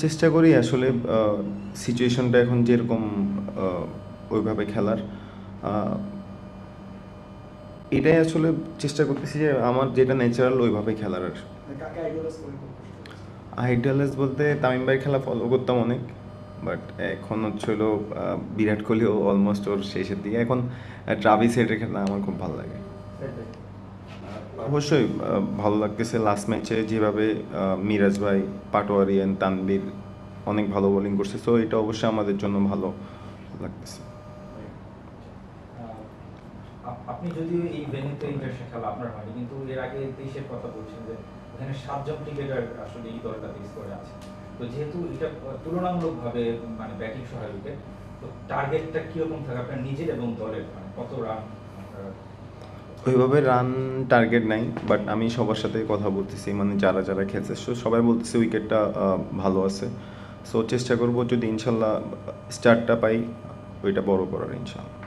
চেষ্টা করি আসলে সিচুয়েশনটা এখন যেরকম আহ, ওইভাবে খেলার আহ, এটাই আসলে চেষ্টা করতেছি যে আমার যেটা ন্যাচারাল ওইভাবে খেলার আর কাকে আইডলাইজ করে খুব কষ্ট হচ্ছে? আইডলাইজ বলতে তামিম ভাইয়ের খেলা ফলো করতাম অনেক, বাট এখন হচ্ছে হলো বিরাট কোহলিও অলমোস্ট ওর শেষের দিকে এখন। ট্রাভিস হেডের খেলা আমার খুব ভালো লাগে। সেটাই। অবশ্যই ভালো লাগতেছে লাস্ট ম্যাচে যেভাবে মিরাজ ভাই, পাটোয়ারি অ্যান্ড তানভীর অনেক ভালো বোলিং করছে, সো এটা অবশ্যই আমাদের জন্য ভালো লাগতেছে। আপনি যদিও এই ভেন্যুতে ইন্টারন্যাশনাল খেলা আপনার হয়নি, কিন্তু এর আগে দেশের কথা বলছেন যে এখানে 7 জন ক্রিকেটার আসলে এই দলটাতে স্কোরে আছে। তো যেহেতু এটা তুলনামূলকভাবে মানে ব্যাটিং সহ উইকেট, তো টার্গেটটা কিরকম থাকে আপনার নিজের এবং দলের, মানে কত রান আপনারা? ওইভাবে রান টার্গেট নাই, বাট আমি সবার সাথে কথা বলতেছি, মানে যারা যারা খেলছে সবাই বলতেছে উইকেটটা ভালো আছে। সো চেষ্টা করব যদি ইনশাল্লাহ স্টার্টটা পাই ওইটা বড় করার ইনশাল্লাহ।